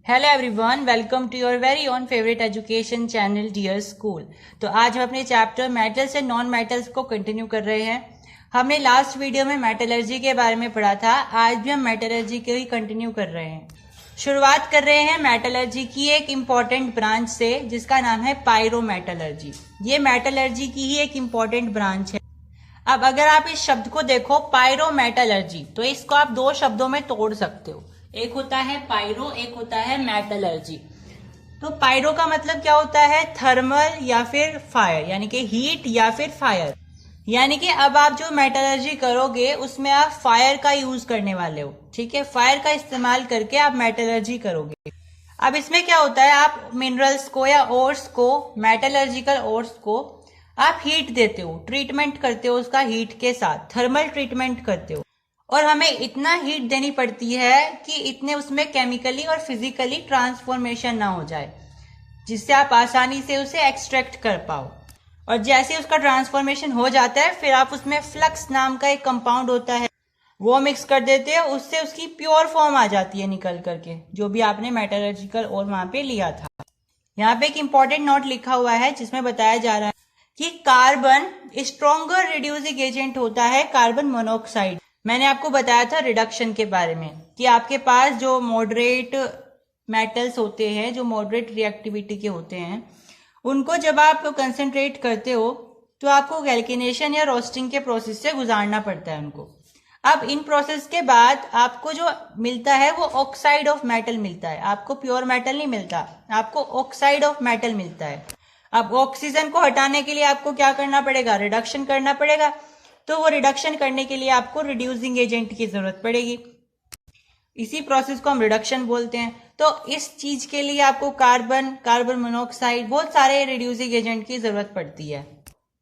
Hello everyone, welcome to your very own favourite education channel dear school. तो आज हम अपने chapter metals and non metals को continue कर रहे हैं। हमने लास्ट वीडियो में मेटलर्जी के बारे में पढ़ा था। आज भी हम मेटलर्जी को ही कंटिन्यू कर रहे हैं। शुरुआत कर रहे हैं मेटलर्जी की एक इम्पॉर्टेंट ब्रांच से जिसका नाम है पायरोमेटलर्जी। ये मेटलर्जी की ही एक इम्पॉर्टेंट ब्रांच है। अब अगर आप इस शब्द को देखो पायरोमेटलर्जी, तो इसको आप दो शब्दों में तोड़ सकते हो। एक होता है पायरो, एक होता है मेटलर्जी। तो पायरो का मतलब क्या होता है? थर्मल या फिर फायर, यानी कि हीट या फिर फायर। यानी कि अब आप जो मेटलर्जी करोगे उसमें आप फायर का यूज करने वाले हो। ठीक है, फायर का इस्तेमाल करके आप मेटलर्जी करोगे। अब इसमें क्या होता है, आप मिनरल्स को या ओर्स को, मेटलर्जिकल ओर्स को आप हीट देते हो, ट्रीटमेंट करते हो उसका हीट के साथ, थर्मल ट्रीटमेंट करते हो। और हमें इतना हीट देनी पड़ती है कि इतने उसमें केमिकली और फिजिकली ट्रांसफॉर्मेशन ना हो जाए, जिससे आप आसानी से उसे एक्सट्रैक्ट कर पाओ। और जैसे उसका ट्रांसफॉर्मेशन हो जाता है, फिर आप उसमें फ्लक्स नाम का एक कंपाउंड होता है, वो मिक्स कर देते हो। उससे उसकी प्योर फॉर्म आ जाती है निकल करके, जो भी आपने मेटलर्जिकल और वहां पे लिया था। यहाँ पे एक इंपॉर्टेंट नोट लिखा हुआ है जिसमें बताया जा रहा है कि कार्बन स्ट्रॉन्गर रिड्यूसिंग एजेंट होता है कार्बन मोनोऑक्साइड। मैंने आपको बताया था रिडक्शन के बारे में कि आपके पास जो मॉडरेट मेटल्स होते हैं, जो मॉडरेट रिएक्टिविटी के होते हैं, उनको जब आप कंसंट्रेट करते हो तो आपको गैल्वेनेशन या रोस्टिंग के प्रोसेस से गुजारना पड़ता है उनको। अब इन प्रोसेस के बाद आपको जो मिलता है वो ऑक्साइड ऑफ मेटल मिलता है। आपको प्योर मेटल नहीं मिलता, आपको ऑक्साइड ऑफ मेटल मिलता है। अब ऑक्सीजन को हटाने के लिए आपको क्या करना पड़ेगा? रिडक्शन करना पड़ेगा। तो वो रिडक्शन करने के लिए आपको रिड्यूसिंग एजेंट की जरूरत पड़ेगी। इसी प्रोसेस को हम रिडक्शन बोलते हैं। तो इस चीज के लिए आपको कार्बन, कार्बन मोनोऑक्साइड, बहुत सारे रिड्यूसिंग एजेंट की जरूरत पड़ती है।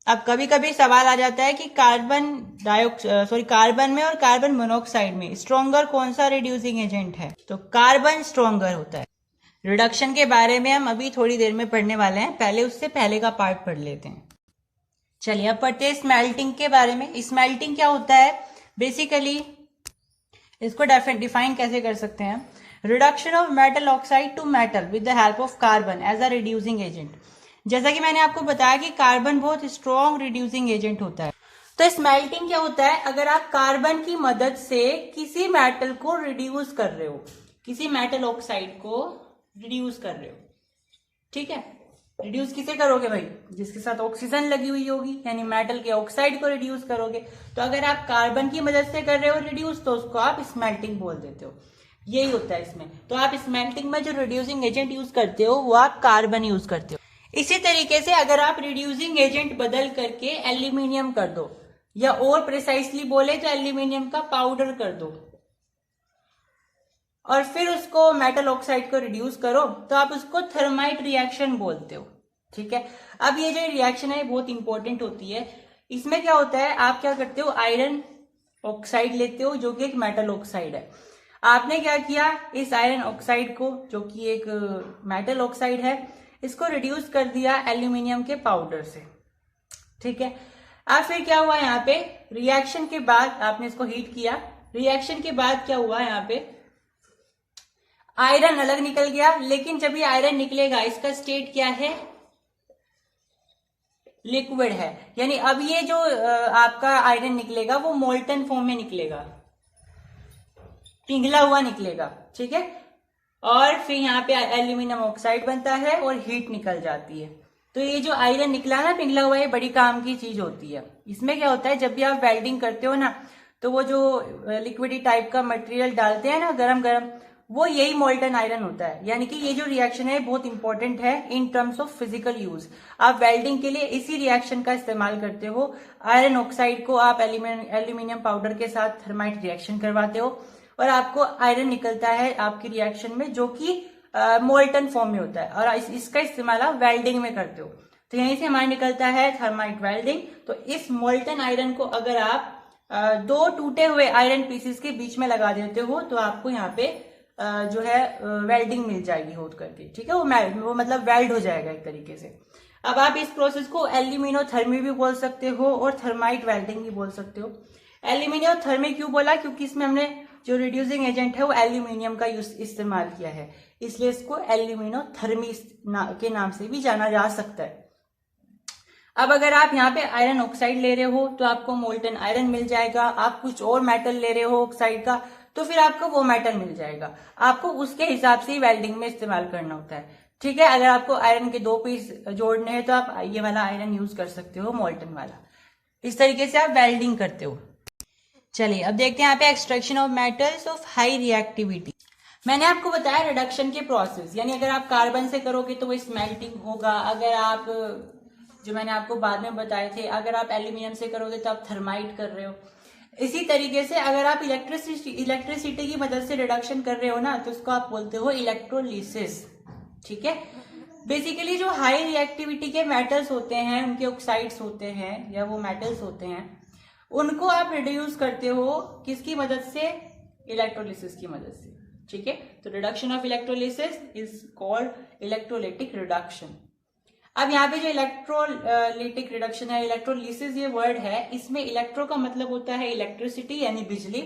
अब कभी कभी सवाल आ जाता है कि कार्बन में और कार्बन मोनोऑक्साइड में स्ट्रॉन्गर कौन सा रिड्यूसिंग एजेंट है? तो कार्बन स्ट्रॉन्गर होता है। रिडक्शन के बारे में हम अभी थोड़ी देर में पढ़ने वाले हैं, पहले उससे पहले का पार्ट पढ़ लेते हैं। चलिए अब पढ़ते हैं स्मेल्टिंग के बारे में। स्मेल्टिंग क्या होता है? बेसिकली इसको डिफाइन कैसे कर सकते हैं? Reduction of metal oxide to metal with the help of carbon as a reducing agent. जैसा कि मैंने आपको बताया कि कार्बन बहुत स्ट्रॉन्ग रिड्यूसिंग एजेंट होता है। तो स्मेल्टिंग क्या होता है? अगर आप कार्बन की मदद से किसी मेटल को रिड्यूस कर रहे हो, किसी मेटल ऑक्साइड को रिड्यूस कर रहे हो, ठीक है। रिड्यूस किसे करोगे भाई? जिसके साथ ऑक्सीजन लगी हुई होगी, यानी मेटल के ऑक्साइड को रिड्यूस करोगे। तो अगर आप कार्बन की मदद से कर रहे हो रिड्यूस, तो उसको आप स्मेल्टिंग बोल देते हो। यही होता है इसमें। तो आप स्मेल्टिंग में जो रिड्यूसिंग एजेंट यूज करते हो वो आप कार्बन यूज करते हो। इसी तरीके से अगर आप रिड्यूसिंग एजेंट बदल करके एल्यूमिनियम कर दो, या और प्रिसाइसली बोले तो एल्यूमिनियम का पाउडर कर दो, और फिर उसको मेटल ऑक्साइड को रिड्यूस करो, तो आप उसको थर्माइट रिएक्शन बोलते हो। ठीक है। अब ये जो रिएक्शन है बहुत इंपॉर्टेंट होती है। इसमें क्या होता है, आप क्या करते हो, आयरन ऑक्साइड लेते हो जो कि एक मेटल ऑक्साइड है। आपने क्या किया, इस आयरन ऑक्साइड को, जो कि एक मेटल ऑक्साइड है, इसको रिड्यूस कर दिया एल्यूमिनियम के पाउडर से। ठीक है। अब फिर क्या हुआ, यहाँ पे रिएक्शन के बाद आपने इसको हीट किया। रिएक्शन के बाद क्या हुआ, यहाँ पे आयरन अलग निकल गया। लेकिन जब ये आयरन निकलेगा इसका स्टेट क्या है? लिक्विड है। यानी अब ये जो आपका आयरन निकलेगा वो मोल्टन फॉर्म में निकलेगा, पिघला हुआ निकलेगा। ठीक है। और फिर यहाँ पे एल्यूमिनियम ऑक्साइड बनता है और हीट निकल जाती है। तो ये जो आयरन निकला ना पिघला हुआ, ये बड़ी काम की चीज होती है। इसमें क्या होता है, जब भी आप वेल्डिंग करते हो ना, तो वो जो लिक्विडी टाइप का मटेरियल डालते हैं ना गरम गरम, वो यही मोल्टन आयरन होता है। यानी कि ये जो रिएक्शन है बहुत इंपॉर्टेंट है in terms of physical use. आप वेल्डिंग के लिए इसी रिएक्शन का इस्तेमाल करते हो। आयरन ऑक्साइड को आप एल्यूमिनियम पाउडर के साथ थर्माइट रिएक्शन करवाते हो, और आपको आयरन निकलता है आपकी रिएक्शन में, जो कि मोल्टन फॉर्म में होता है। और इसका इस्तेमाल आप वेल्डिंग में करते हो। तो यहीं से हमारा निकलता है थर्माइट वेल्डिंग। तो इस मोल्टन आयरन को अगर आप दो टूटे हुए आयरन पीसेस के बीच में लगा देते हो, तो आपको यहाँ पे जो है वेल्डिंग मिल जाएगी होत करके। ठीक है, वो मतलब वेल्ड हो जाएगा एक तरीके से। अब आप इस प्रोसेस को एल्यूमिनोथर्मी भी बोल सकते हो और थर्माइट वेल्डिंग भी बोल सकते हो। एल्यूमिनोथर्मी क्यों बोला? क्योंकि इसमें हमने जो रिड्यूसिंग एजेंट है वो एल्यूमिनियम का इस्तेमाल किया है। इसलिए इसको एल्यूमिनोथर्मी के नाम से भी जाना जा सकता है। अब अगर आप यहाँ पे आयरन ऑक्साइड ले रहे हो तो आपको मोल्टन आयरन मिल जाएगा। आप कुछ और मेटल ले रहे हो ऑक्साइड का तो फिर आपको वो मेटल मिल जाएगा। आपको उसके हिसाब से ही वेल्डिंग में इस्तेमाल करना होता है, ठीक है। अगर आपको आयरन के 2 पीस जोड़ने हैं तो आप ये वाला आयरन यूज कर सकते हो, मोल्टन वाला। इस तरीके से आप वेल्डिंग करते हो। चलिए अब देखते हैं यहाँ पे extraction of metals of high reactivity. मैंने आपको बताया रिडक्शन के प्रोसेस, यानी अगर आप कार्बन से करोगे तो वो स्मेल्टिंग होगा। अगर आप, जो मैंने आपको बाद में बताए थे, अगर आप एल्यूमिनियम से करोगे तो आप थर्माइट कर रहे हो। इसी तरीके से अगर आप इलेक्ट्रिसिटी की मदद से रिडक्शन कर रहे हो ना, तो उसको आप बोलते हो इलेक्ट्रोलिसिस, ठीक है। बेसिकली जो हाई रिएक्टिविटी के मेटल्स होते हैं, उनके ऑक्साइड्स होते हैं या वो मेटल्स होते हैं, उनको आप रिड्यूस करते हो किसकी मदद से? इलेक्ट्रोलिसिस की मदद से, ठीक है। तो reduction of electrolysis is called electrolytic reduction. अब यहाँ पे जो इलेक्ट्रोलिटिक रिडक्शन है, इलेक्ट्रोलिसिस ये वर्ड है, इसमें इलेक्ट्रो का मतलब होता है इलेक्ट्रिसिटी यानी बिजली,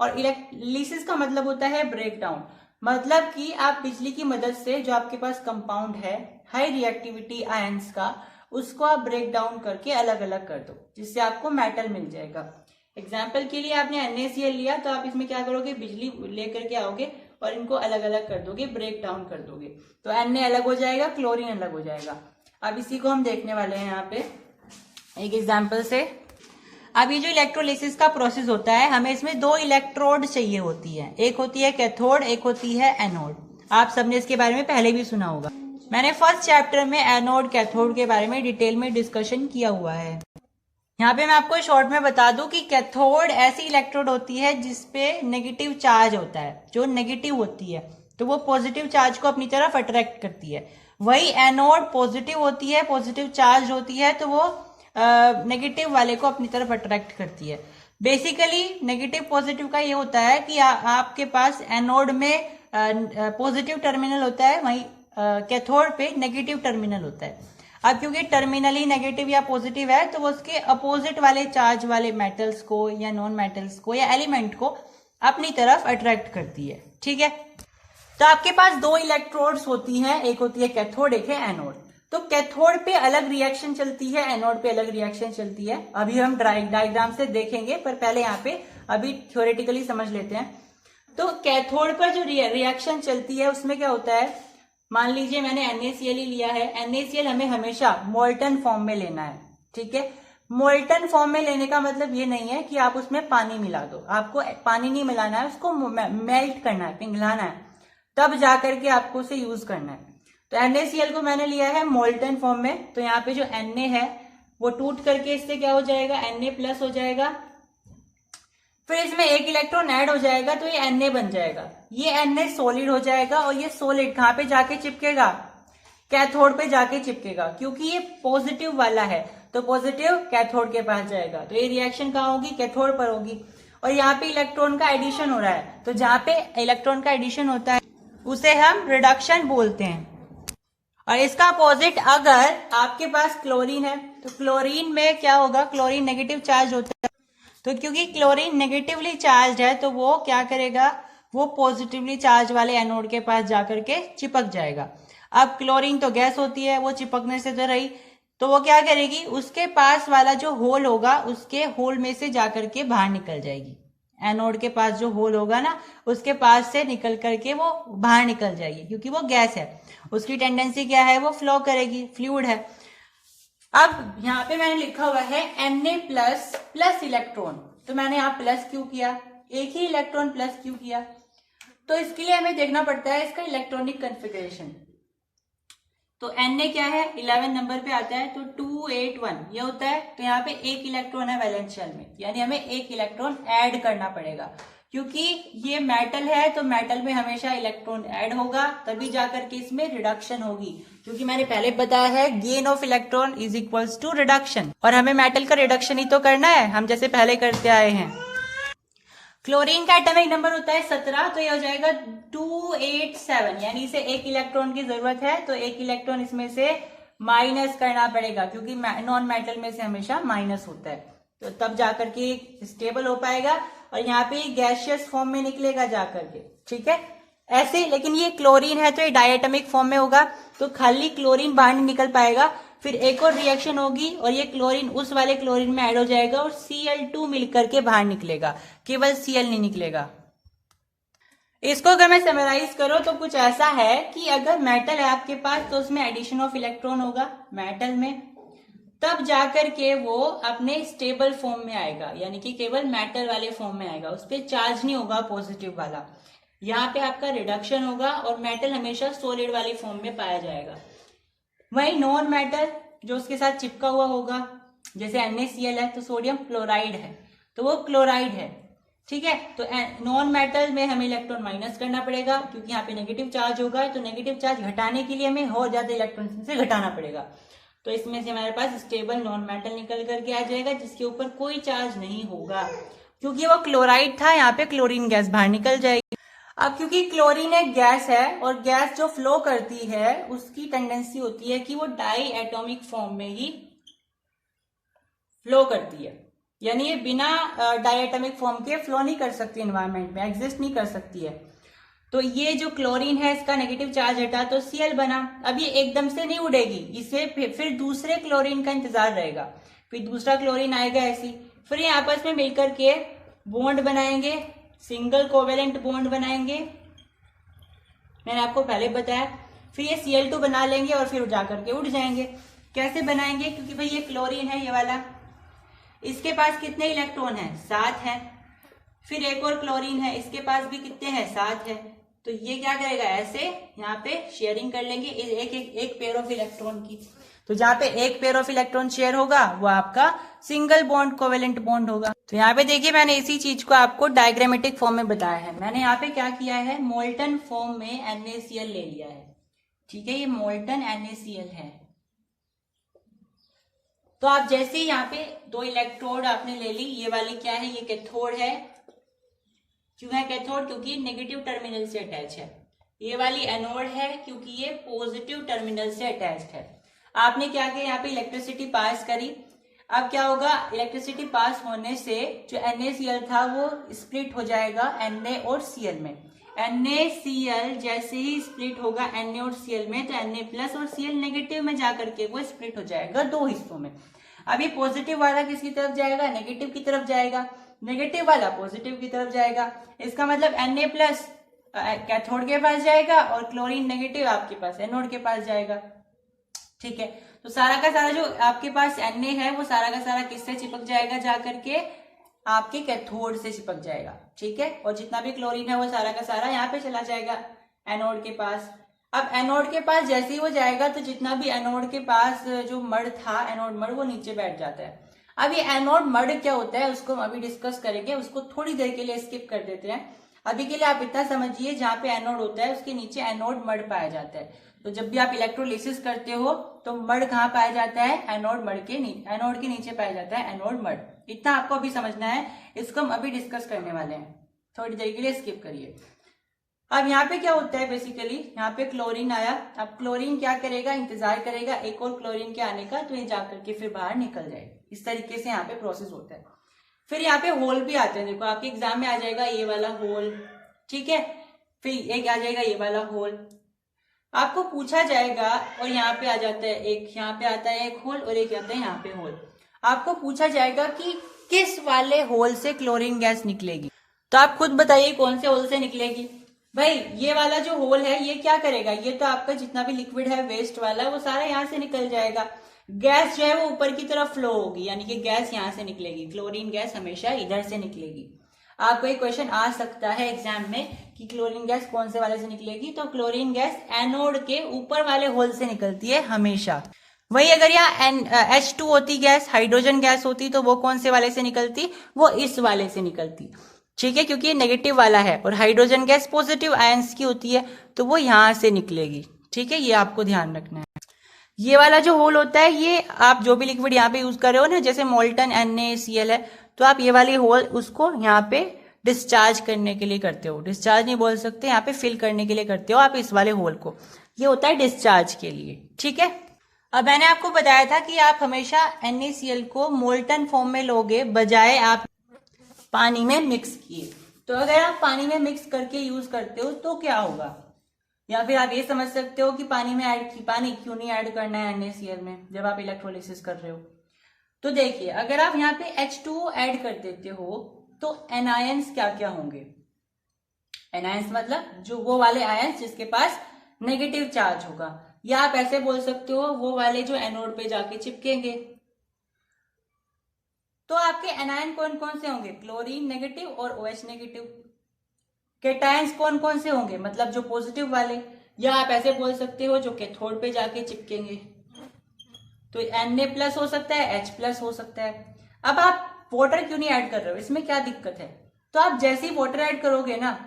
और लिसिस का मतलब होता है ब्रेक डाउन। मतलब कि आप बिजली की मदद से जो आपके पास कंपाउंड है हाई रिएक्टिविटी आयंस का, उसको आप ब्रेक डाउन करके अलग अलग कर दो, जिससे आपको मेटल मिल जाएगा। एग्जाम्पल के लिए आपने NaCl लिया तो आप इसमें क्या करोगे? बिजली लेकर के आओगे और इनको अलग अलग कर दोगे, ब्रेक डाउन कर दोगे, तो Na अलग हो जाएगा, क्लोरीन अलग हो जाएगा। अब इसी को हम देखने वाले हैं यहाँ पे एक एग्जाम्पल से। अब ये जो इलेक्ट्रोलिसिस का प्रोसेस होता है, हमें इसमें 2 इलेक्ट्रोड चाहिए होती है। एक होती है कैथोड, एक होती है एनोड। आप सबने इसके बारे में पहले भी सुना होगा। मैंने फर्स्ट चैप्टर में एनोड कैथोड के बारे में डिटेल में डिस्कशन किया हुआ है। यहाँ पे मैं आपको शॉर्ट में बता दूं कि कैथोड ऐसी इलेक्ट्रोड होती है जिसपे नेगेटिव चार्ज होता है। जो नेगेटिव होती है तो वो पॉजिटिव चार्ज को अपनी तरफ अट्रैक्ट करती है। वही एनोड पॉजिटिव होती है, पॉजिटिव चार्ज होती है, तो वो नेगेटिव वाले को अपनी तरफ अट्रैक्ट करती है। बेसिकली नेगेटिव पॉजिटिव का ये होता है कि आपके पास एनोड में पॉजिटिव टर्मिनल होता है, वहीं कैथोड पे नेगेटिव टर्मिनल होता है। अब क्योंकि टर्मिनली नेगेटिव या पॉजिटिव है तो वो उसके अपोजिट वाले चार्ज वाले मेटल्स को या नॉन मेटल्स को या एलिमेंट को अपनी तरफ अट्रैक्ट करती है, ठीक है। तो आपके पास 2 इलेक्ट्रोड्स होती हैं, एक होती है कैथोड, एक है एनोड। तो कैथोड पे अलग रिएक्शन चलती है, एनोड पे अलग रिएक्शन चलती है। अभी हम डायग्राम से देखेंगे, पर पहले यहाँ पे अभी थ्योरेटिकली समझ लेते हैं। तो कैथोड पर जो रिएक्शन चलती है उसमें क्या होता है? मान लीजिए मैंने NaCl ही लिया है। NaCl हमें हमेशा मोल्टन फॉर्म में लेना है, ठीक है। मोल्टन फॉर्म में लेने का मतलब ये नहीं है कि आप उसमें पानी मिला दो। आपको पानी नहीं मिलाना है, उसको मेल्ट करना है, पिघलाना है, तब जाकर के आपको उसे यूज करना है। तो NaCl को मैंने लिया है मोल्टन फॉर्म में, तो यहाँ पे जो Na है वो टूट करके इससे क्या हो जाएगा? Na+ हो जाएगा। फिर इसमें 1 इलेक्ट्रॉन ऐड हो जाएगा तो ये Na बन जाएगा। ये Na सॉलिड हो जाएगा और ये सॉलिड कहाँ पे जाके चिपकेगा? कैथोड पे जाके चिपकेगा, क्योंकि ये पॉजिटिव वाला है तो पॉजिटिव कैथोड के पास जाएगा। तो ये रिएक्शन कहाँ होगी? कैथोड पर होगी। और यहाँ पे इलेक्ट्रॉन का एडिशन हो रहा है, तो जहाँ पे इलेक्ट्रॉन का एडिशन होता है उसे हम रिडक्शन बोलते हैं। और इसका अपोजिट अगर आपके पास क्लोरीन है तो क्लोरीन में क्या होगा? क्लोरीन नेगेटिव चार्ज होता है, तो क्योंकि क्लोरीन नेगेटिवली चार्ज है तो वो क्या करेगा? वो पॉजिटिवली चार्ज वाले एनोड के पास जाकर के चिपक जाएगा। अब क्लोरीन तो गैस होती है, वो चिपकने से तो रही, तो वो क्या करेगी? उसके पास वाला जो होल होगा उसके होल में से जाकर के बाहर निकल जाएगी। एनोड के पास जो होल होगा ना, उसके पास से निकल करके वो बाहर निकल जाएगी, क्योंकि वो गैस है। उसकी टेंडेंसी क्या है? वो फ्लो करेगी, फ्लूइड है। अब यहाँ पे मैंने लिखा हुआ है Na+ इलेक्ट्रॉन, तो मैंने यहाँ प्लस क्यों किया? एक ही इलेक्ट्रॉन प्लस क्यों किया? तो इसके लिए हमें देखना पड़ता है इसका इलेक्ट्रॉनिक कन्फिगरेशन। तो Na क्या है? 11 नंबर पे आता है, तो 281 ये होता है। तो यहाँ पे 1 इलेक्ट्रॉन है वैलेंस शेल में, यानी हमें 1 इलेक्ट्रॉन ऐड करना पड़ेगा, क्योंकि ये मेटल है तो मेटल में हमेशा इलेक्ट्रॉन ऐड होगा, तभी जाकर के इसमें रिडक्शन होगी। क्योंकि मैंने पहले बताया है gain of electron is equals to reduction, और हमें मेटल का रिडक्शन ही तो करना है, हम जैसे पहले करते आए हैं। क्लोरीन का एटॉमिक नंबर होता है 17, तो ये हो जाएगा 287, यानी इसे 1 इलेक्ट्रॉन की जरूरत है, तो 1 इलेक्ट्रॉन इसमें से माइनस करना पड़ेगा, क्योंकि नॉन मेटल में से हमेशा माइनस होता है, तो तब जाकर के स्टेबल हो पाएगा और यहाँ पे गैसियस फॉर्म में निकलेगा जाकर के, ठीक है। ऐसे, लेकिन ये क्लोरीन है तो ये डायटोमिक फॉर्म में होगा, तो खाली क्लोरीन बाहर नहीं निकल पाएगा। फिर एक और रिएक्शन होगी और ये क्लोरीन उस वाले क्लोरीन में ऐड हो जाएगा और Cl2 मिलकर के बाहर निकलेगा, केवल Cl नहीं निकलेगा। इसको अगर मैं समराइज करूं तो कुछ ऐसा है कि अगर मेटल है आपके पास तो उसमें एडिशन ऑफ इलेक्ट्रॉन होगा मेटल में, तब जाकर के वो अपने स्टेबल फॉर्म में आएगा, यानी कि केवल मेटल वाले फॉर्म में आएगा, उस पर चार्ज नहीं होगा पॉजिटिव वाला। यहाँ पे आपका रिडक्शन होगा और मेटल हमेशा सॉलिड वाली फॉर्म में पाया जाएगा। वही नॉन मेटल जो उसके साथ चिपका हुआ होगा, जैसे NaCl है तो सोडियम क्लोराइड है तो वो क्लोराइड है, ठीक है। तो नॉन मेटल में हमें इलेक्ट्रॉन माइनस करना पड़ेगा क्योंकि यहाँ पे नेगेटिव चार्ज होगा, तो नेगेटिव चार्ज घटाने के लिए हमें और ज्यादा इलेक्ट्रॉन से घटाना पड़ेगा। तो इसमें से हमारे पास स्टेबल नॉन मेटल निकल करके आ जाएगा जिसके ऊपर कोई चार्ज नहीं होगा, क्योंकि वो क्लोराइड था, यहाँ पे क्लोरीन गैस बाहर निकल जाएगी। अब क्योंकि क्लोरीन एक गैस है और गैस जो फ्लो करती है उसकी टेंडेंसी होती है कि वो डाई एटॉमिक फॉर्म में ही फ्लो करती है, यानी ये बिना डायटोमिक फॉर्म के फ्लो नहीं कर सकती, एनवायरनमेंट में एग्जिस्ट नहीं कर सकती है। तो ये जो क्लोरीन है इसका नेगेटिव चार्ज हटा तो Cl बना। अब ये एकदम से नहीं उड़ेगी, इसे फिर दूसरे क्लोरीन का इंतजार रहेगा, फिर दूसरा क्लोरीन आएगा ऐसी, फिर ये आपस में मिलकर के बॉन्ड बनाएंगे, सिंगल कोवेलेंट बॉन्ड बनाएंगे, मैंने आपको पहले बताया। फिर ये Cl2 बना लेंगे और फिर जा करके उड़ जाएंगे। कैसे बनाएंगे, क्योंकि भाई ये क्लोरीन है ये वाला, इसके पास कितने इलेक्ट्रॉन है, 7 है। फिर एक और क्लोरीन है, इसके पास भी कितने हैं, 7 है। तो ये क्या करेगा, ऐसे यहाँ पे शेयरिंग कर लेंगे एक पेयर ऑफ इलेक्ट्रॉन की। तो जहाँ पे एक पेयर ऑफ इलेक्ट्रॉन शेयर होगा वो आपका सिंगल बॉन्ड कोवेलेंट बॉन्ड होगा। तो यहाँ पे देखिए मैंने इसी चीज को आपको डायग्रामेटिक फॉर्म में बताया है। मैंने यहाँ पे क्या किया है, मोल्टन फॉर्म में NaCl ले लिया है, ठीक है, ये मोल्टन NaCl है। तो आप जैसे ही यहाँ पे 2 इलेक्ट्रोड आपने ले ली, ये वाली क्या है, ये कैथोड है। क्यों है कैथोड, क्योंकि नेगेटिव टर्मिनल से अटैच है। ये वाली एनोड है क्योंकि ये पॉजिटिव टर्मिनल से अटैच्ड है। आपने क्या किया, यहाँ पे इलेक्ट्रिसिटी पास करी। अब क्या होगा, इलेक्ट्रिसिटी पास होने से जो NaCl था वो स्प्लिट हो जाएगा Na और Cl में। NaCl जैसे ही स्प्लिट होगा Na और Cl में, तो Na+ और Cl नेगेटिव में जाकर के वो स्प्लिट हो जाएगा 2 हिस्सों में। अब ये पॉजिटिव वाला किसकी तरफ जाएगा, नेगेटिव की तरफ जाएगा, नेगेटिव वाला पॉजिटिव की तरफ जाएगा। इसका मतलब Na+ कैथोड के पास जाएगा और क्लोरीन नेगेटिव आपके पास एनोड के पास जाएगा, ठीक है। तो सारा का सारा जो आपके पास Na है वो सारा का सारा किससे चिपक जाएगा, जाकर के आपके कैथोड से चिपक जाएगा, ठीक है। और जितना भी क्लोरीन है वो सारा का सारा यहाँ पे चला जाएगा एनोड के पास। अब एनोड के पास जैसे ही वो जाएगा तो जितना भी एनोड के पास जो मड था, एनोड मड, वो नीचे बैठ जाता है। अब ये एनोड मड क्या होता है उसको हम अभी डिस्कस करेंगे, उसको थोड़ी देर के लिए स्किप कर देते हैं। अभी के लिए आप इतना समझिए, जहाँ पे एनोड होता है उसके नीचे एनोड मड पाया जाता है। तो जब भी आप इलेक्ट्रोलिसिस करते हो तो मड कहाँ पाया जाता है, एनोड मड के नीचे, एनोड के नीचे पाया जाता है एनोड मड। इतना आपको अभी समझना है, इसको हम अभी डिस्कस करने वाले हैं, थोड़ी देर के लिए स्किप करिए। अब यहाँ पे क्या होता है, बेसिकली यहाँ पे क्लोरीन आया। अब क्लोरीन क्या करेगा, इंतजार करेगा एक और क्लोरीन के आने का, तो ये जाकर के फिर बाहर निकल जाएगा। इस तरीके से यहाँ पे प्रोसेस होता है। फिर यहाँ पे होल भी आते हैं, देखो आपके एग्जाम में आ जाएगा ये वाला होल, ठीक है। फिर एक आ जाएगा ये वाला होल, आपको पूछा जाएगा, और यहाँ पे आ जाता है एक, यहाँ पे आता है एक होल और एक आता है यहाँ पे होल। आपको पूछा जाएगा कि किस वाले होल से क्लोरीन गैस निकलेगी, तो आप खुद बताइए कौन से होल से निकलेगी। भाई ये वाला जो होल है ये क्या करेगा, ये तो आपका जितना भी लिक्विड है वेस्ट वाला वो सारा यहाँ से निकल जाएगा। गैस जो है वो ऊपर की तरफ फ्लो होगी, यानी कि गैस यहाँ से निकलेगी, क्लोरीन गैस हमेशा इधर से निकलेगी। आपको एक क्वेश्चन आ सकता है एग्जाम में कि क्लोरीन गैस कौन से वाले से निकलेगी, तो क्लोरीन गैस एनोड के ऊपर वाले होल से निकलती है हमेशा। वही अगर यहाँ H2 होती गैस, हाइड्रोजन गैस होती, तो वो कौन से वाले से निकलती, वो इस वाले से निकलती, ठीक है, क्योंकि ये नेगेटिव वाला है। और हाइड्रोजन गैस पॉजिटिव आयंस की होती है, तो वो यहाँ से निकलेगी, ठीक है, ये आपको ध्यान रखना है। ये वाला जो होल होता है, ये आप जो भी लिक्विड यहाँ पे यूज कर रहे हो ना, जैसे मोल्टन NaCl है, तो आप ये वाली होल उसको यहाँ पे डिस्चार्ज करने के लिए करते हो, डिस्चार्ज नहीं बोल सकते, यहाँ पे फिल करने के लिए करते हो आप इस वाले होल को, ये होता है डिस्चार्ज के लिए, ठीक है। अब मैंने आपको बताया था कि आप हमेशा NaCl को मोल्टन फॉर्म में लोगे, बजाय आप पानी में मिक्स किए, तो अगर आप पानी में मिक्स करके यूज करते हो तो क्या होगा, या फिर आप ये समझ सकते हो कि पानी क्यों नहीं ऐड करना है NaCl में जब आप इलेक्ट्रोलिसिस कर रहे हो। तो देखिए, अगर आप यहाँ पे H2O ऐड कर देते हो तो एनायंस क्या क्या होंगे। एनायंस मतलब जो वो वाले आयंस जिसके पास नेगेटिव चार्ज होगा, या आप ऐसे बोल सकते हो वो वाले जो एनोड पे जाके चिपकेंगे। तो आपके एनायन कौन कौन से होंगे, क्लोरीन नेगेटिव और OH नेगेटिव। केटायंस कौन कौन से होंगे, मतलब जो पॉजिटिव वाले, या आप ऐसे बोल सकते हो जो कैथोड पे जाके चिपकेंगे। तो Na+ हो सकता है, H+ हो सकता है। अब आप वाटर क्यों नहीं ऐड कर रहे हो, इसमें क्या दिक्कत है। तो आप जैसे ही वाटर ऐड करोगे ना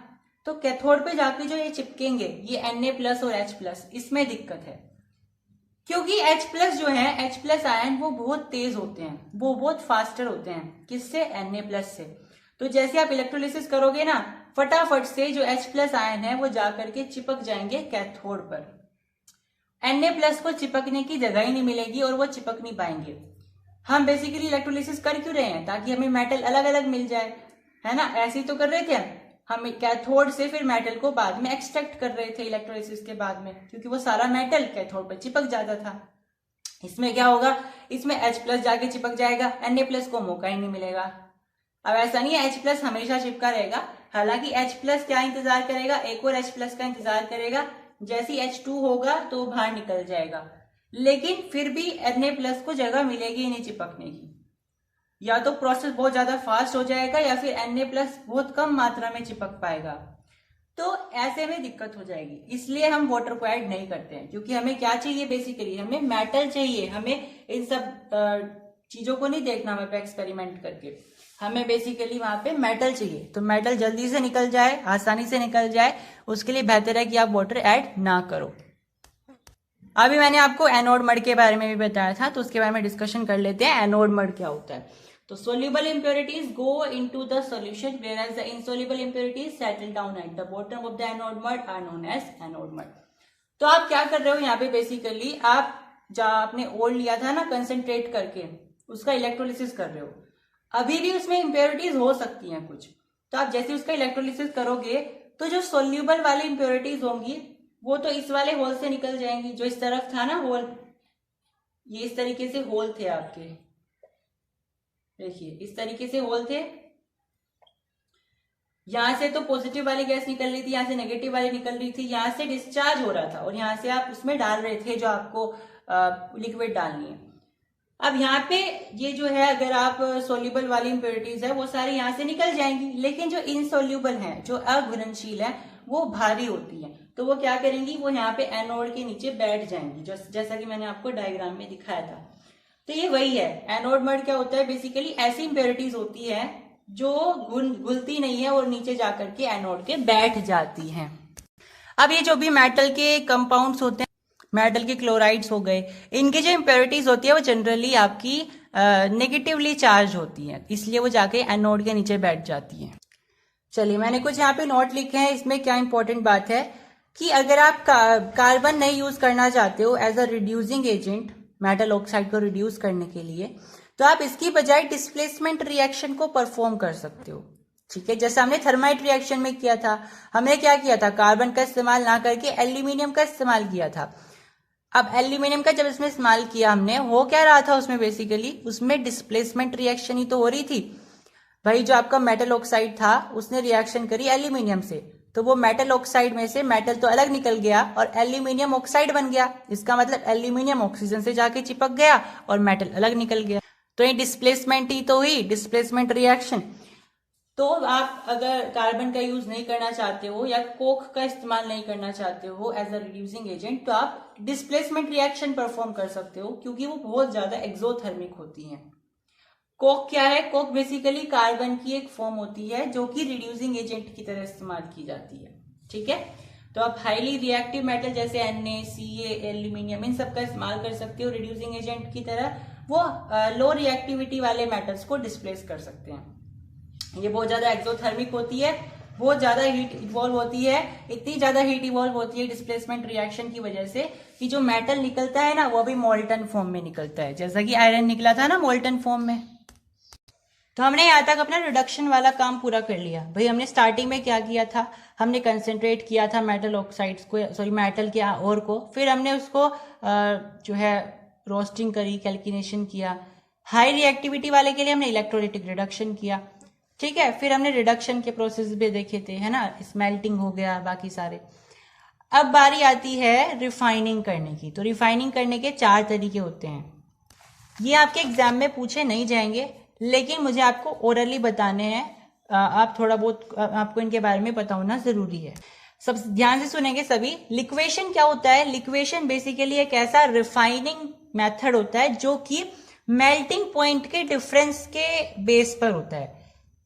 तो कैथोड पे जाके जो ये चिपकेंगे ये Na+ और H+, इसमें दिक्कत है, क्योंकि H+ जो है, H+ आयन वो बहुत तेज होते हैं, वो बहुत फास्टर होते हैं। किससे, Na+ से। तो जैसे आप इलेक्ट्रोलिसिस करोगे ना, फटाफट से जो H+ आयन है वो जाकर के चिपक जाएंगे कैथोड पर। Na+ को चिपकने की जगह ही नहीं मिलेगी और वो चिपक नहीं पाएंगे। हम बेसिकली इलेक्ट्रोलिसिस कर क्यों रहे हैं, ताकि हमें मेटल अलग अलग मिल जाए, है ना। ऐसे ही तो कर रहे थे हम कैथोड से फिर मेटल को बाद में एक्सट्रैक्ट कर रहे थे इलेक्ट्रोलिसिस के बाद में, क्योंकि वो सारा मेटल कैथोड पर चिपक जाता था। इसमें क्या होगा, इसमें H+ जाके चिपक जाएगा, Na+ को मौका ही नहीं मिलेगा। अब ऐसा नहीं है H+ हमेशा चिपका रहेगा, हालांकि H+ क्या इंतजार करेगा, एक और H+ का इंतजार करेगा। जैसी H2 होगा तो बाहर निकल जाएगा, लेकिन फिर भी Na+ को जगह मिलेगी नहीं चिपकने की। या तो प्रोसेस बहुत ज्यादा फास्ट हो जाएगा या फिर Na+ बहुत कम मात्रा में चिपक पाएगा। तो ऐसे में दिक्कत हो जाएगी, इसलिए हम वाटर को ऐड नहीं करते हैं। क्योंकि हमें क्या चाहिए, बेसिकली हमें मेटल चाहिए, हमें इन सब चीजों को नहीं देखना वहां पे एक्सपेरिमेंट करके, हमें बेसिकली वहां पे मेटल चाहिए। तो मेटल जल्दी से निकल जाए, आसानी से निकल जाए, उसके लिए बेहतर है कि आप वाटर ऐड ना करो। अभी मैंने आपको एनोड मड के बारे में भी बताया था, तो उसके बारे में डिस्कशन कर लेते हैं। एनोड मड क्या होता है। तो soluble impurities go into the solution whereas the insoluble impurities settle down at the bottom of the anode mud are known as anode mud। तो आप क्या कर रहे हो यहाँ पे, बेसिकली आप जहाँ आपने ओर लिया था ना कंसंट्रेट करके, उसका इलेक्ट्रोलिसिस कर रहे हो। अभी भी उसमें इम्प्योरिटीज हो सकती हैं कुछ, तो आप जैसे उसका इलेक्ट्रोलिसिस करोगे तो जो सोल्यूबल वाली इम्प्योरिटीज होंगी वो तो इस वाले होल से निकल जाएंगी, जो इस तरफ था ना होल, ये इस तरीके से होल थे आपके, देखिए इस तरीके से होल थे। यहां से तो पॉजिटिव वाली गैस निकल रही थी, यहां से नेगेटिव वाली निकल रही थी, यहां से डिस्चार्ज हो रहा था और यहां से आप उसमें डाल रहे थे जो आपको लिक्विड डालनी है। अब यहाँ पे ये जो है, अगर आप सोल्यूबल वाली इम्प्योरिटीज है वो सारी यहाँ से निकल जाएंगी, लेकिन जो इनसोल्यूबल है, जो अघुलनशील है, वो भारी होती है। तो वो क्या करेंगी, वो यहाँ पे एनोड के नीचे बैठ जाएंगी, जैसा कि मैंने आपको डायग्राम में दिखाया था। तो ये वही है, एनोड मड क्या होता है, बेसिकली ऐसी इम्प्योरिटीज होती है जो घुलती नहीं है और नीचे जाकर के एनोड के बैठ जाती हैं। अब ये जो भी मेटल के कंपाउंड्स होते हैं, मेटल के क्लोराइड्स हो गए, इनकी जो इम्प्योरिटीज होती है वो जनरली आपकी नेगेटिवली चार्ज होती हैं, इसलिए वो जाके एनोड के नीचे बैठ जाती हैं। चलिए, मैंने कुछ यहाँ पे नोट लिखे हैं। इसमें क्या इंपॉर्टेंट बात है कि अगर आप कार्बन नहीं यूज करना चाहते हो as a reducing agent, metal oxide को रिड्यूस करने के लिए, तो आप इसकी बजाय डिस्प्लेसमेंट रिएक्शन को परफॉर्म कर सकते हो। ठीक है, जैसे हमने थर्माइट रिएक्शन में किया था, हमने क्या किया था, कार्बन का इस्तेमाल ना करके एल्यूमिनियम का इस्तेमाल किया था। अब एल्यूमिनियम का जब इसमें इस्तेमाल किया हमने, हो क्या रहा था उसमें, बेसिकली उसमें डिस्प्लेसमेंट रिएक्शन ही तो हो रही थी भाई। जो आपका मेटल ऑक्साइड था उसने रिएक्शन करी एल्यूमिनियम से, तो वो मेटल ऑक्साइड में से मेटल तो अलग निकल गया और एल्यूमिनियम ऑक्साइड बन गया। इसका मतलब एल्यूमिनियम ऑक्सीजन से जाके चिपक गया और मेटल अलग निकल गया। तो ये डिस्प्लेसमेंट ही तो हुई, डिस्प्लेसमेंट रिएक्शन। तो आप अगर कार्बन का यूज नहीं करना चाहते हो या कोक का इस्तेमाल नहीं करना चाहते हो एज अ रिड्यूसिंग एजेंट, तो आप डिस्प्लेसमेंट रिएक्शन परफॉर्म कर सकते हो, क्योंकि वो बहुत ज्यादा एक्सोथर्मिक होती हैं। कोक क्या है, कोक बेसिकली कार्बन की एक फॉर्म होती है जो कि रिड्यूसिंग एजेंट की तरह इस्तेमाल की जाती है। ठीक है, तो आप हाईली रिएक्टिव मेटल जैसे Na, Ca, एल्यूमिनियम, इन सब का इस्तेमाल कर सकते हो रिड्यूसिंग एजेंट की तरह। वो लो रिएक्टिविटी वाले मेटल्स को डिस्प्लेस कर सकते हैं। ये बहुत ज्यादा एक्सोथर्मिक होती है, बहुत ज्यादा हीट इवॉल्व होती है, इतनी ज्यादा हीट इवॉल्व होती है डिस्प्लेसमेंट रिएक्शन की वजह से कि जो मेटल निकलता है ना वो भी मोल्टन फॉर्म में निकलता है, जैसा कि आयरन निकला था ना मोल्टन फॉर्म में। तो हमने यहाँ तक अपना रिडक्शन वाला काम पूरा कर लिया। भाई हमने स्टार्टिंग में क्या किया था, हमने कंसेंट्रेट किया था मेटल ऑक्साइड्स को, सॉरी मेटल के ओर को, फिर हमने उसको जो है रोस्टिंग करी, कैल्किनेशन किया। हाई रिएक्टिविटी वाले के लिए हमने इलेक्ट्रोलिटिक रिडक्शन किया, ठीक है। फिर हमने रिडक्शन के प्रोसेस भी देखे थे, है ना, स्मेल्टिंग हो गया, बाकी सारे। अब बारी आती है रिफाइनिंग करने की। तो रिफाइनिंग करने के 4 तरीके होते हैं। ये आपके एग्जाम में पूछे नहीं जाएंगे, लेकिन मुझे आपको ओरली बताने हैं। आप थोड़ा बहुत आपको इनके बारे में पता होना जरूरी है। सब ध्यान से सुनेंगे सभी। लिक्वेशन क्या होता है? लिक्वेशन बेसिकली एक ऐसा रिफाइनिंग मेथड होता है जो कि मेल्टिंग पॉइंट के डिफरेंस के बेस पर होता है।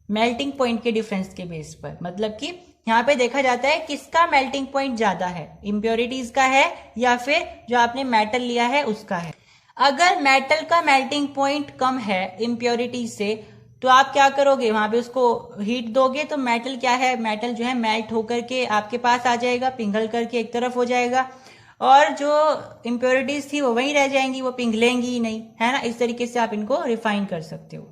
मेल्टिंग पॉइंट के डिफरेंस के बेस पर मतलब कि यहाँ पे देखा जाता है किसका मेल्टिंग पॉइंट ज्यादा है, इम्प्योरिटीज का है या फिर जो आपने मेटल लिया है उसका है। अगर मेटल का मेल्टिंग पॉइंट कम है इम्प्योरिटीज से, तो आप क्या करोगे, वहां पे उसको हीट दोगे तो मेटल क्या है, मेटल जो है मेल्ट होकर के आपके पास आ जाएगा, पिघल करके एक तरफ हो जाएगा, और जो इम्प्योरिटीज थी वो वहीं रह जाएंगी, वो पिघलेंगी ही नहीं, है ना। इस तरीके से आप इनको रिफाइन कर सकते हो।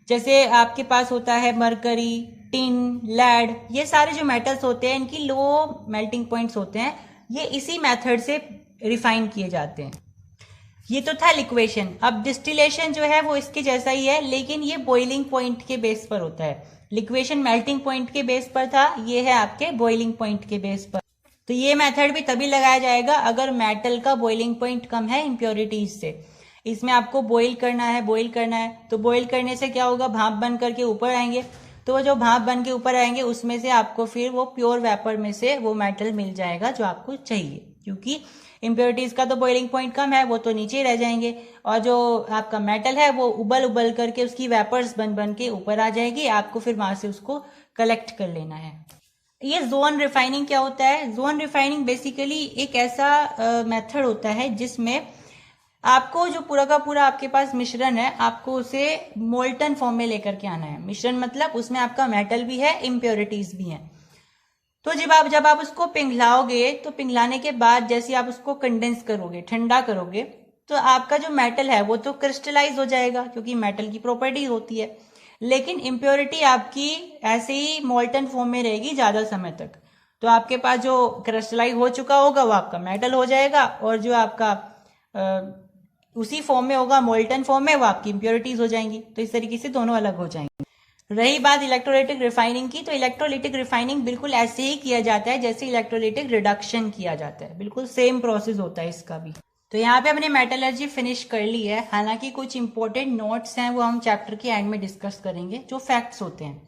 जैसे आपके पास होता है मरकरी, टिन, लेड, ये सारे जो मेटल्स होते हैं इनकी लो मेल्टिंग पॉइंट्स होते हैं, ये इसी मेथड से रिफाइन किए जाते हैं। ये तो था लिक्वेशन। अब डिस्टिलेशन जो है वो इसके जैसा ही है, लेकिन ये बॉइलिंग पॉइंट के बेस पर होता है। लिक्वेशन मेल्टिंग पॉइंट के बेस पर था, ये है आपके बॉइलिंग पॉइंट के बेस पर। तो ये मेथड भी तभी लगाया जाएगा अगर मेटल का बॉइलिंग पॉइंट कम है इम्प्योरिटीज से। इसमें आपको बॉइल करना है, तो बॉइल करने से क्या होगा, भाप बन करके ऊपर आएंगे। तो वो जो भाप बन के ऊपर आएंगे उसमें से आपको फिर वो प्योर वेपर में से वो मेटल मिल जाएगा जो आपको चाहिए, क्योंकि इम्प्योरिटीज का तो बॉइलिंग पॉइंट कम है, वो तो नीचे ही रह जाएंगे, और जो आपका मेटल है वो उबल करके उसकी वेपर्स बन के ऊपर आ जाएगी, आपको फिर वहां से उसको कलेक्ट कर लेना है। ये जोन रिफाइनिंग क्या होता है? जोन रिफाइनिंग बेसिकली एक ऐसा मेथड होता है जिसमें आपको जो पूरा का पूरा आपके पास मिश्रण है, आपको उसे मोल्टन फॉर्म में लेकर के आना है। मिश्रण मतलब उसमें आपका मेटल भी है, इम्प्योरिटीज भी हैं। तो जब आप उसको पिघलाओगे, तो पिघलाने के बाद जैसे आप उसको कंडेंस करोगे, ठंडा करोगे, तो आपका जो मेटल है वो तो क्रिस्टलाइज हो जाएगा, क्योंकि मेटल की प्रॉपर्टी होती है। लेकिन इम्प्योरिटी आपकी ऐसे ही मोल्टन फॉर्म में रहेगी ज्यादा समय तक। तो आपके पास जो क्रिस्टलाइज हो चुका होगा वो आपका मेटल हो जाएगा, और जो आपका उसी फॉर्म में होगा, मोल्टन फॉर्म में, वो आपकी इम्प्योरिटीज हो जाएंगी। तो इस तरीके से दोनों अलग हो जाएंगे। रही बात इलेक्ट्रोलिटिक रिफाइनिंग की, तो इलेक्ट्रोलिटिक रिफाइनिंग बिल्कुल ऐसे ही किया जाता है जैसे इलेक्ट्रोलिटिक रिडक्शन किया जाता है, बिल्कुल सेम प्रोसेस होता है इसका भी। तो यहाँ पे हमने मेटलर्जी फिनिश कर ली है। हालांकि कुछ इंपॉर्टेंट नोट्स हैं वो हम चैप्टर के एंड में डिस्कस करेंगे, जो फैक्ट्स होते हैं।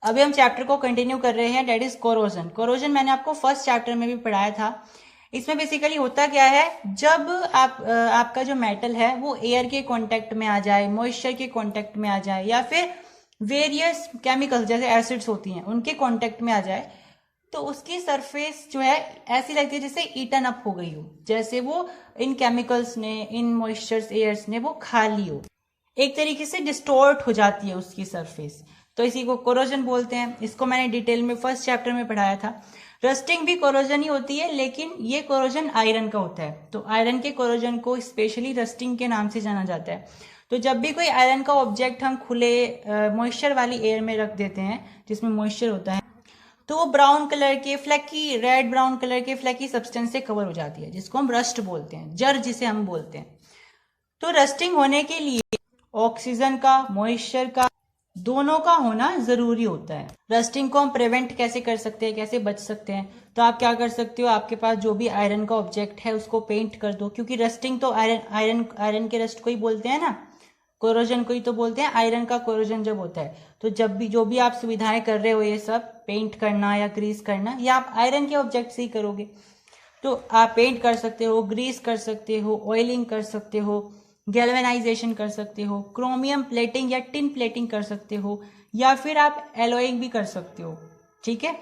अभी हम चैप्टर को कंटिन्यू कर रहे हैं, डेट इज कोरोजन। कोरोजन मैंने आपको फर्स्ट चैप्टर में भी पढ़ाया था। इसमें बेसिकली होता क्या है, जब आपका जो मेटल है वो एयर के कांटेक्ट में आ जाए, मॉइस्चर के कांटेक्ट में आ जाए, या फिर वेरियस केमिकल्स जैसे एसिड्स होती हैं उनके कांटेक्ट में आ जाए, तो उसकी सरफेस जो है ऐसी लगती है जैसे ईटन अप हो गई हो, जैसे वो इन केमिकल्स ने, इन मॉइस्चर्स एयर्स ने वो खा ली हो, एक तरीके से डिस्टोर्ट हो जाती है उसकी सरफेस। तो इसी को कोरोजन बोलते हैं। इसको मैंने डिटेल में फर्स्ट चैप्टर में पढ़ाया था। रस्टिंग भी कोरोजन ही होती है, लेकिन ये कोरोजन आयरन का होता है। तो आयरन के कोरोजन को स्पेशली रस्टिंग के नाम से जाना जाता है। तो जब भी कोई आयरन का ऑब्जेक्ट हम खुले मॉइस्चर वाली एयर में रख देते हैं जिसमें मॉइस्चर होता है, तो वो ब्राउन कलर के फ्लैकी, रेड ब्राउन कलर के फ्लैकी सब्सटेंस से कवर हो जाती है, जिसको हम रस्ट बोलते हैं, जर जिसे हम बोलते हैं। तो रस्टिंग होने के लिए ऑक्सीजन का, मॉइस्चर का, दोनों का होना जरूरी होता है। रस्टिंग को हम प्रिवेंट कैसे कर सकते हैं, कैसे बच सकते हैं? तो आप क्या कर सकते हो, आपके पास जो भी आयरन का ऑब्जेक्ट है उसको पेंट कर दो, क्योंकि रस्टिंग तो आयरन के रस्ट को ही बोलते हैं ना, कोरोजन को ही तो बोलते हैं। आयरन का कोरोजन जब होता है, तो जब भी जो भी आप सुविधाएं कर रहे हो, ये सब पेंट करना या ग्रीस करना, या आप आयरन के ऑब्जेक्ट से ही करोगे। तो आप पेंट कर सकते हो, ग्रीस कर सकते हो, ऑयलिंग कर सकते हो, गैल्वेनाइजेशन कर सकते हो, क्रोमियम प्लेटिंग या टिन प्लेटिंग कर सकते हो, या फिर आप एलोइंग भी कर सकते हो। ठीक है,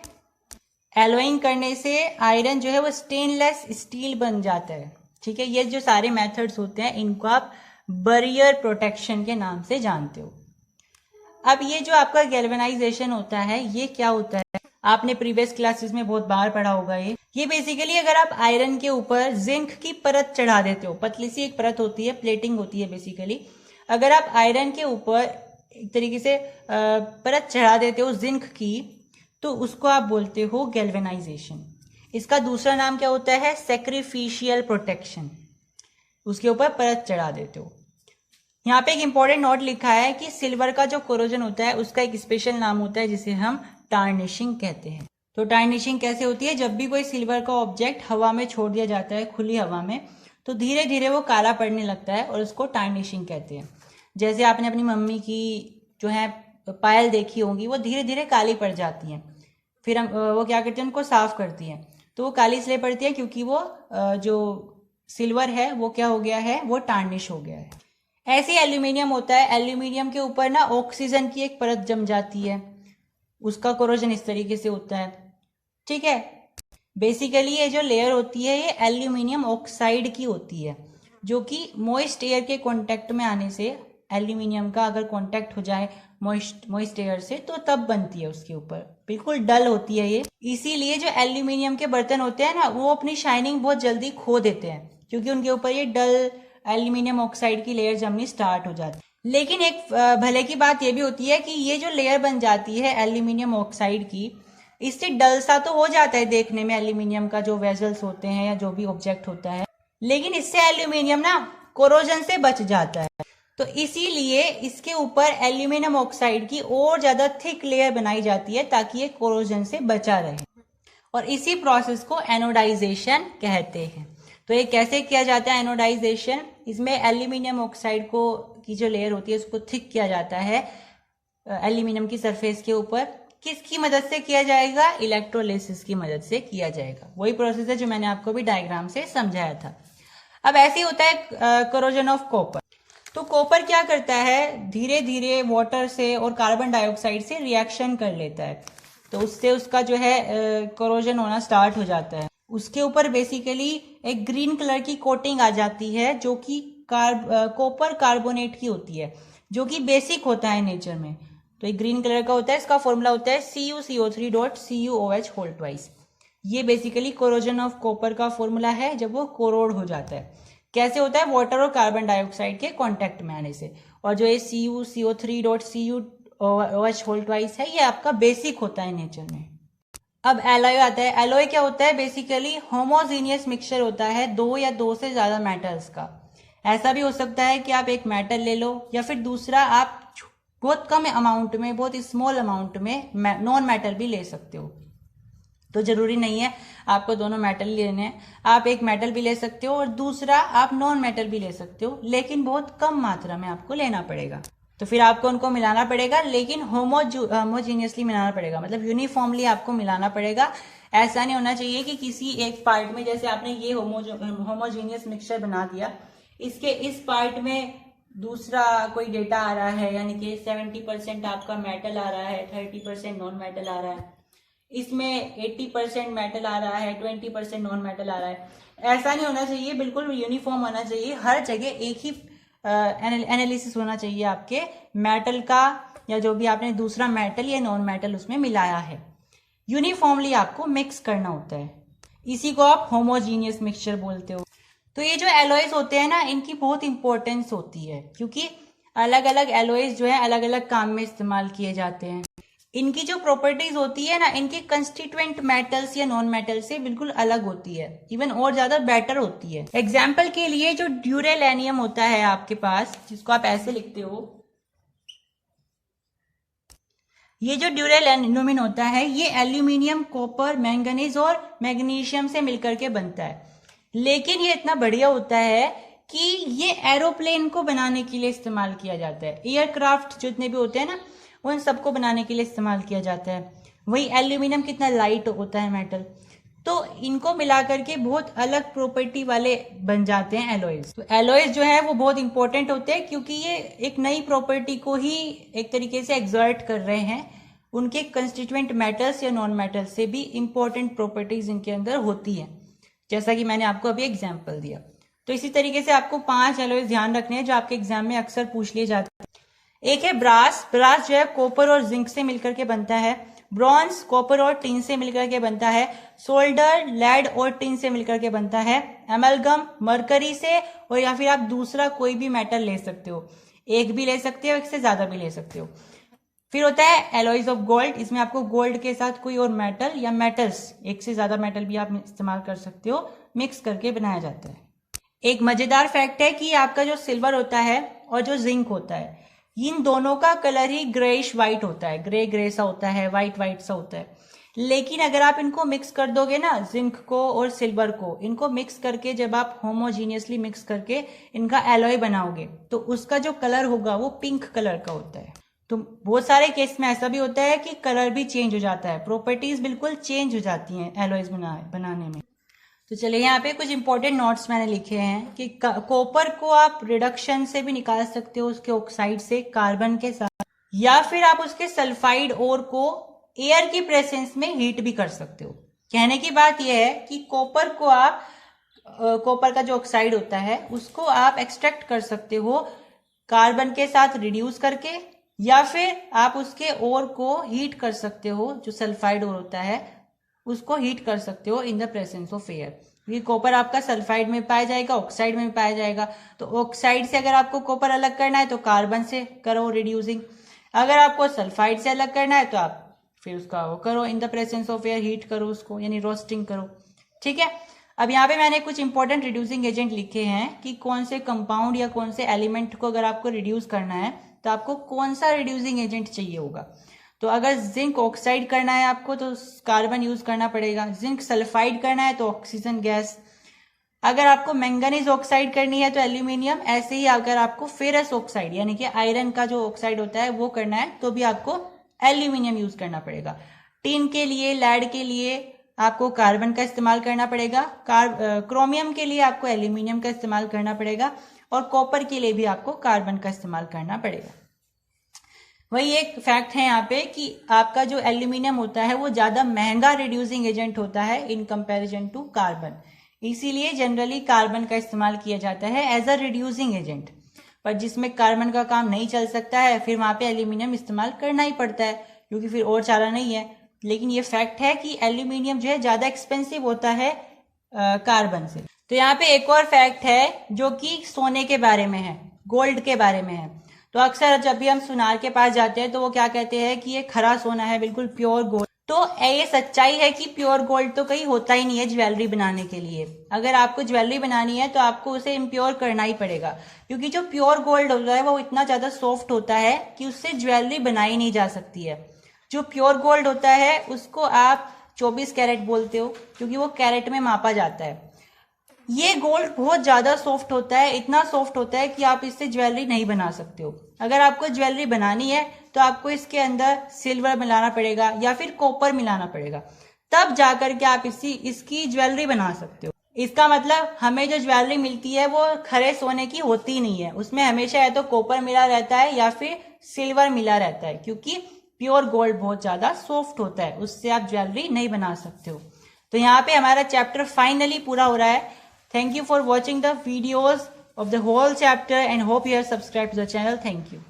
एलोइंग करने से आयरन जो है वो स्टेनलेस स्टील बन जाता है। ठीक है, ये जो सारे मेथड्स होते हैं इनको आप बैरियर प्रोटेक्शन के नाम से जानते हो। अब ये जो आपका गैल्वेनाइजेशन होता है, ये क्या होता है, आपने प्रीवियस क्लासेस में बहुत बार पढ़ा होगा। ये बेसिकली अगर आप आयरन के ऊपर जिंक की परत चढ़ा देते हो, पतली सी एक परत होती है, प्लेटिंग होती है बेसिकली। अगर आप आयरन के ऊपर एक तरीके से परत चढ़ा देते हो जिंक की, तो उसको आप बोलते हो गैल्वेनाइजेशन। इसका दूसरा नाम क्या होता है? Sacrificial protection. उसके ऊपर परत चढ़ा देते हो। यहाँ पे एक इंपॉर्टेंट नोट लिखा है कि सिल्वर का जो कोरोजन होता है उसका एक स्पेशल नाम होता है जिसे हम टार्निशिंग कहते हैं। तो टार्निशिंग कैसे होती है? जब भी कोई सिल्वर का ऑब्जेक्ट हवा में छोड़ दिया जाता है, खुली हवा में, तो धीरे धीरे वो काला पड़ने लगता है और उसको टार्निशिंग कहते हैं। जैसे आपने अपनी मम्मी की जो है पायल देखी होंगी, वो धीरे धीरे काली पड़ जाती हैं, फिर हम वो क्या करते हैं, उनको साफ करती हैं, तो वो काली इसलिए पड़ती है क्योंकि वो जो सिल्वर है वो क्या हो गया है, वो टार्निश हो गया है। ऐसे एल्यूमिनियम होता है, एल्यूमिनियम के ऊपर ना ऑक्सीजन की एक परत जम जाती है, उसका कोरोजन इस तरीके से होता है। ठीक है, बेसिकली ये जो लेयर होती है ये एल्यूमिनियम ऑक्साइड की होती है, जो कि मॉइस्ट एयर के कांटेक्ट में आने से, एल्यूमिनियम का अगर कांटेक्ट हो जाए मॉइस्ट एयर से, तो तब बनती है उसके ऊपर। बिल्कुल डल होती है ये। इसीलिए जो एल्यूमिनियम के बर्तन होते हैं ना, वो अपनी शाइनिंग बहुत जल्दी खो देते हैं, क्योंकि उनके ऊपर ये डल एल्यूमिनियम ऑक्साइड की लेयर जमनी स्टार्ट हो जाती है। लेकिन एक भले की बात ये भी होती है कि ये जो लेयर बन जाती है एल्यूमिनियम ऑक्साइड की, इससे डल सा तो हो जाता है देखने में एल्यूमिनियम का जो वेजल्स होते हैं या जो भी ऑब्जेक्ट होता है, लेकिन इससे एल्यूमिनियम ना कोरोजन से बच जाता है। तो इसीलिए इसके ऊपर एल्यूमिनियम ऑक्साइड की और ज्यादा थिक लेयर बनाई जाती है ताकि ये कोरोजन से बचा रहे, और इसी प्रोसेस को एनोडाइजेशन कहते हैं। तो ये कैसे किया जाता है एनोडाइजेशन? इसमें एल्यूमिनियम ऑक्साइड को की जो लेयर होती है उसको थिक किया जाता है एल्यूमिनियम की सरफेस के ऊपर। किसकी मदद से किया जाएगा? इलेक्ट्रोलिसिस की मदद से किया जाएगा। वही प्रोसेस है जो मैंने आपको भी डायग्राम से समझाया था। अब ऐसे होता है कोरोजन ऑफ कॉपर। तो कॉपर क्या करता है, धीरे धीरे वाटर से और कार्बन डाइऑक्साइड से रिएक्शन कर लेता है, तो उससे उसका जो है कोरोजन होना स्टार्ट हो जाता है। उसके ऊपर बेसिकली एक ग्रीन कलर की कोटिंग आ जाती है जो कि कॉपर कार्बोनेट की होती है, जो कि बेसिक होता है नेचर में। तो एक ग्रीन कलर का होता है, इसका फॉर्मूला होता है CuCO3.CuOH2। ये बेसिकली कोरोजन ऑफ कॉपर का फॉर्मूला है जब वो कोरोड हो जाता है। कैसे होता है? वाटर और कार्बन डाइऑक्साइड के कांटेक्ट में आने से। और जो ये CuCO3.CuOH2 है, ये आपका बेसिक होता है नेचर में। अब एलॉय आता है। एलॉय क्या होता है? बेसिकली होमोजीनियस मिक्सचर होता है दो या दो से ज्यादा मेटल्स का। ऐसा भी हो सकता है कि आप एक मेटल ले लो, या फिर दूसरा आप बहुत कम अमाउंट में, बहुत स्मॉल अमाउंट में नॉन मेटल भी ले सकते हो। तो जरूरी नहीं है आपको दोनों मेटल लेने हैं, आप एक मेटल भी ले सकते हो और दूसरा आप नॉन मेटल भी ले सकते हो, लेकिन बहुत कम मात्रा में आपको लेना पड़ेगा। तो फिर आपको उनको मिलाना पड़ेगा, लेकिन होमोजीनियसली मिलाना पड़ेगा, मतलब यूनिफॉर्मली आपको मिलाना पड़ेगा। ऐसा नहीं होना चाहिए कि किसी एक पार्ट में, जैसे आपने ये होमोजीनियस मिक्सचर बना दिया, इसके इस पार्ट में दूसरा कोई डेटा आ रहा है, यानी कि 70% आपका मेटल आ रहा है, 30% नॉन मेटल आ रहा है, इसमें 80% मेटल आ रहा है, 20% नॉन मेटल आ रहा है। ऐसा नहीं होना चाहिए, बिल्कुल यूनिफॉर्म होना चाहिए। हर जगह एक ही एनालिसिस होना चाहिए आपके मेटल का, या जो भी आपने दूसरा मेटल या नॉन मेटल उसमें मिलाया है, यूनिफॉर्मली आपको मिक्स करना होता है। इसी को आप होमोजीनियस मिक्सचर बोलते हो। तो ये जो एलॉयज होते हैं ना, इनकी बहुत इंपॉर्टेंस होती है, क्योंकि अलग अलग एलॉयज जो है अलग अलग काम में इस्तेमाल किए जाते हैं। इनकी जो प्रॉपर्टीज होती है ना, इनके कंस्टिट्यूएंट मेटल्स या नॉन मेटल से बिल्कुल अलग होती है, इवन और ज्यादा बेटर होती है। एग्जाम्पल के लिए जो ड्यूरेलेनियम होता है आपके पास, जिसको आप ऐसे लिखते हो, ये जो ड्यूरेलेनियम होता है, ये एल्यूमिनियम, कॉपर, मैंगनीज और मैग्नीशियम से मिलकर के बनता है। लेकिन ये इतना बढ़िया होता है कि ये एरोप्लेन को बनाने के लिए इस्तेमाल किया जाता है। एयरक्राफ्ट जितने भी होते हैं ना, उन सबको बनाने के लिए इस्तेमाल किया जाता है। वही एल्यूमिनियम कितना लाइट होता है मेटल, तो इनको मिलाकर के बहुत अलग प्रॉपर्टी वाले बन जाते हैं एलॉयज। तो एलॉयज जो है वो बहुत इंपॉर्टेंट होते हैं, क्योंकि ये एक नई प्रॉपर्टी को ही एक तरीके से एक्सर्ट कर रहे हैं। उनके कंस्टिट्यूएंट मेटल्स या नॉन मेटल्स से भी इंपॉर्टेंट प्रॉपर्टीज इनके अंदर होती है, जैसा कि मैंने आपको अभी एग्जाम्पल दिया। तो इसी तरीके से आपको 5 एलॉयज ध्यान रखने हैं जो आपके एग्जाम में अक्सर पूछ लिए जाते हैं। एक है ब्रास। ब्रास जो है कॉपर और जिंक से मिलकर के बनता है। ब्रॉन्ज कॉपर और टिन से मिलकर के बनता है। सोल्डर लेड और टिन से मिलकर के बनता है। एमलगम मरकरी से, और या फिर आप दूसरा कोई भी मेटल ले सकते हो। एक भी ले सकते हो, एक से ज्यादा भी ले सकते हो। फिर होता है एलॉयज ऑफ गोल्ड, इसमें आपको गोल्ड के साथ कोई और मेटल या मेटल्स, एक से ज्यादा मेटल भी आप इस्तेमाल कर सकते हो, मिक्स करके बनाया जाता है। एक मजेदार फैक्ट है कि आपका जो सिल्वर होता है और जो जिंक होता है, इन दोनों का कलर ही ग्रेइश व्हाइट होता है, ग्रे ग्रे सा होता है, व्हाइट व्हाइट सा होता है। लेकिन अगर आप इनको मिक्स कर दोगे ना, जिंक को और सिल्वर को, इनको मिक्स करके जब आप होमोजीनियसली मिक्स करके इनका एलॉय बनाओगे तो उसका जो कलर होगा वो पिंक कलर का होता है। तो बहुत सारे केस में ऐसा भी होता है कि कलर भी चेंज हो जाता है, प्रॉपर्टीज बिल्कुल चेंज हो जाती हैं एलॉयज बनाने में। तो चलिए यहाँ पे कुछ इंपॉर्टेंट नोट्स मैंने लिखे हैं कि कॉपर को आप रिडक्शन से भी निकाल सकते हो, उसके ऑक्साइड से कार्बन के साथ, या फिर आप उसके सल्फाइड ओर को एयर की प्रेजेंस में हीट भी कर सकते हो। कहने की बात यह है कि कॉपर को आप कॉपर का जो ऑक्साइड होता है उसको आप एक्सट्रैक्ट कर सकते हो कार्बन के साथ रिड्यूस करके, या फिर आप उसके ओर को हीट कर सकते हो, जो सल्फाइड ओर होता है उसको हीट कर सकते हो in the presence of air. ये कॉपर आपका सल्फाइड में पाया जाएगा, ऑक्साइड में पाया जाएगा। तो ऑक्साइड से अगर आपको कॉपर अलग करना है तो कार्बन से करो रिड्यूसिंग, अगर आपको सल्फाइड से अलग करना है तो आप फिर उसका वो करो in the presence of air, heat करो उसको, यानी रोस्टिंग करो। ठीक है, अब यहाँ पे मैंने कुछ इंपॉर्टेंट रिड्यूसिंग एजेंट लिखे हैं कि कौन से कंपाउंड या कौन से एलिमेंट को अगर आपको रिड्यूस करना है तो आपको कौन सा रिड्यूसिंग एजेंट चाहिए होगा। तो अगर जिंक ऑक्साइड करना है आपको तो कार्बन यूज करना पड़ेगा, जिंक सल्फाइड करना है तो ऑक्सीजन गैस, अगर आपको मैंगनीज ऑक्साइड करनी है तो एल्यूमिनियम, ऐसे ही अगर आपको फेरस ऑक्साइड यानी कि आयरन का जो ऑक्साइड होता है वो करना है तो भी आपको एल्यूमिनियम यूज करना पड़ेगा। टिन के लिए, लैड के लिए आपको कार्बन का इस्तेमाल करना पड़ेगा, क्रोमियम के लिए आपको एल्यूमिनियम का इस्तेमाल करना पड़ेगा, और कॉपर के लिए भी आपको कार्बन का इस्तेमाल करना पड़ेगा। वही एक फैक्ट है यहाँ पे कि आपका जो एल्यूमिनियम होता है वो ज्यादा महंगा रिड्यूसिंग एजेंट होता है इन कंपैरिजन टू कार्बन, इसीलिए जनरली कार्बन का इस्तेमाल किया जाता है एज अ रिड्यूसिंग एजेंट। पर जिसमें कार्बन का काम नहीं चल सकता है फिर वहां पे एल्यूमिनियम इस्तेमाल करना ही पड़ता है, क्योंकि फिर और चारा नहीं है। लेकिन ये फैक्ट है कि एल्यूमिनियम जो है ज्यादा एक्सपेंसिव होता है कार्बन से। तो यहाँ पे एक और फैक्ट है जो कि सोने के बारे में है, गोल्ड के बारे में है। तो अक्सर जब भी हम सुनार के पास जाते हैं तो वो क्या कहते हैं कि ये खरा सोना है, बिल्कुल प्योर गोल्ड। तो ये सच्चाई है कि प्योर गोल्ड तो कहीं होता ही नहीं है ज्वेलरी बनाने के लिए। अगर आपको ज्वेलरी बनानी है तो आपको उसे इम्प्योर करना ही पड़ेगा, क्योंकि जो प्योर गोल्ड होता है वो इतना ज्यादा सॉफ्ट होता है कि उससे ज्वेलरी बनाई नहीं जा सकती है। जो प्योर गोल्ड होता है उसको आप 24 कैरेट बोलते हो, क्योंकि वो कैरेट में मापा जाता है। ये गोल्ड बहुत ज्यादा सॉफ्ट होता है, इतना सॉफ्ट होता है कि आप इससे ज्वेलरी नहीं बना सकते हो। अगर आपको ज्वेलरी बनानी है तो आपको इसके अंदर सिल्वर मिलाना पड़ेगा या फिर कॉपर मिलाना पड़ेगा, तब जाकर के आप इसकी ज्वेलरी बना सकते हो। इसका मतलब हमें जो ज्वेलरी मिलती है वो खरे सोने की होती नहीं है, उसमें हमेशा या तो कॉपर मिला रहता है या फिर सिल्वर मिला रहता है, क्योंकि प्योर गोल्ड बहुत ज्यादा सॉफ्ट होता है, उससे आप ज्वेलरी नहीं बना सकते हो। तो यहाँ पे हमारा चैप्टर फाइनली पूरा हो रहा है। Thank you for watching the videos of the whole chapter and hope you have subscribed to the channel. Thank you.